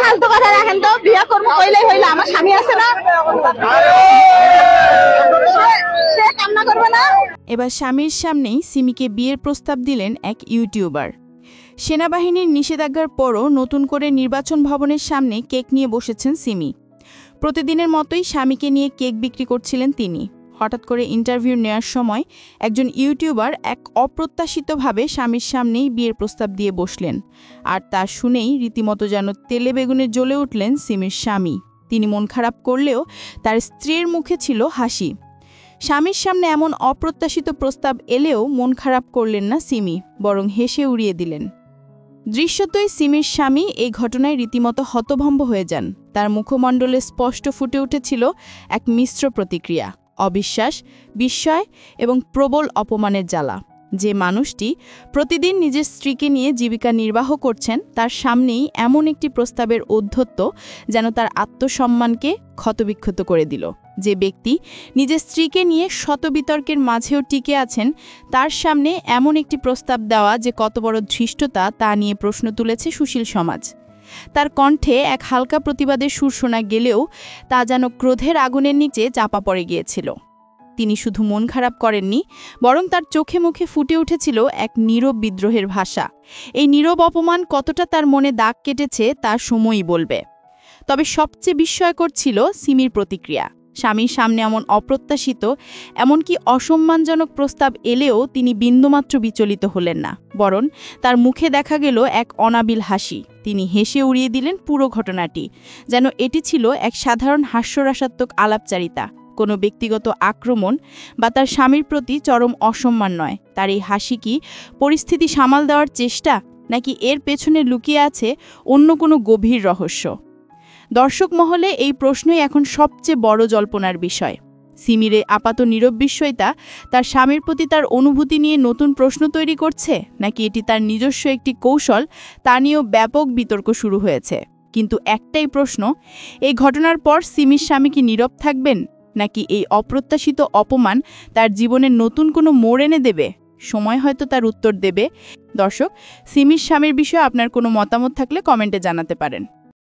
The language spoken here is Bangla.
ফালতু কথা রাখেন তো, বিয়ে করবো কইলেই হইলো, আমার স্বামী আছে না, সে কান্না করবে না। এবার স্বামীর সামনেই সিমিকে বিয়ের প্রস্তাব দিলেন এক ইউটিউবার। সেনাবাহিনীর নিষেধাজ্ঞার পরও নতুন করে নির্বাচন ভবনের সামনে কেক নিয়ে বসেছেন সিমি। প্রতিদিনের মতোই স্বামীকে নিয়ে কেক বিক্রি করছিলেন তিনি। হঠাৎ করে ইন্টারভিউ নেওয়ার সময় একজন ইউটিউবার এক অপ্রত্যাশিতভাবে স্বামীর সামনেই বিয়ের প্রস্তাব দিয়ে বসলেন। আর তা শুনেই রীতিমতো যেন তেলে বেগুনে জ্বলে উঠলেন সিমির স্বামী। তিনি মন খারাপ করলেও তার স্ত্রীর মুখে ছিল হাসি। স্বামীর সামনে এমন অপ্রত্যাশিত প্রস্তাব এলেও মন খারাপ করলেন না সিমি, বরং হেসে উড়িয়ে দিলেন। দৃশ্যতই সিমির স্বামী এই ঘটনায় রীতিমতো হতভম্ব হয়ে যান। তার মুখমণ্ডলে স্পষ্ট ফুটে উঠেছিল এক মিশ্র প্রতিক্রিয়া, অবিশ্বাস, বিস্ময় এবং প্রবল অপমানের জ্বালা। যে মানুষটি প্রতিদিন নিজের স্ত্রীকে নিয়ে জীবিকা নির্বাহ করছেন, তার সামনেই এমন একটি প্রস্তাবের ঔদ্ধত্য যেন তার আত্মসম্মানকে ক্ষতবিক্ষত করে দিল। যে ব্যক্তি নিজের স্ত্রীকে নিয়ে শত বিতর্কের মাঝেও টিকে আছেন, তার সামনে এমন একটি প্রস্তাব দেওয়া যে কত বড় ধৃষ্টতা তা নিয়ে প্রশ্ন তুলেছে সুশীল সমাজ। তার কণ্ঠে এক হালকা প্রতিবাদের সুর শোনা গেলেও তা যেন ক্রোধের আগুনের নিচে চাপা পড়ে গিয়েছিল। তিনি শুধু মন খারাপ করেননি, বরং তার চোখে মুখে ফুটে উঠেছিল এক নীরব বিদ্রোহের ভাষা। এই নীরব অপমান কতটা তার মনে দাগ কেটেছে তা সময়ই বলবে। তবে সবচেয়ে বিস্ময়কর ছিল সিমির প্রতিক্রিয়া। স্বামীর সামনে এমন অপ্রত্যাশিত, এমনকি অসম্মানজনক প্রস্তাব এলেও তিনি বিন্দুমাত্র বিচলিত হলেন না, বরং তার মুখে দেখা গেল এক অনাবিল হাসি। তিনি হেসে উড়িয়ে দিলেন পুরো ঘটনাটি, যেন এটি ছিল এক সাধারণ হাস্যরসাত্মক আলাপচারিতা, কোনো ব্যক্তিগত আক্রমণ বা তার স্বামীর প্রতি চরম অসম্মান নয়। তার এই হাসি কি পরিস্থিতি সামাল দেওয়ার চেষ্টা, নাকি এর পেছনে লুকিয়ে আছে অন্য কোনো গভীর রহস্য? দর্শক মহলে এই প্রশ্নই এখন সবচেয়ে বড় জল্পনার বিষয়। সিমির আপাত নীরব বিস্ময়তা তার স্বামীর প্রতি তার অনুভূতি নিয়ে নতুন প্রশ্ন তৈরি করছে, নাকি এটি তার নিজস্ব একটি কৌশল, তা নিয়েও ব্যাপক বিতর্ক শুরু হয়েছে। কিন্তু একটাই প্রশ্ন, এই ঘটনার পর সিমির স্বামী কি নীরব থাকবেন, নাকি এই অপ্রত্যাশিত অপমান তার জীবনে নতুন কোনো মোড় এনে দেবে? সময় হয়তো তার উত্তর দেবে। দর্শক, সিমির স্বামীর বিষয়ে আপনার কোনো মতামত থাকলে কমেন্টে জানাতে পারেন।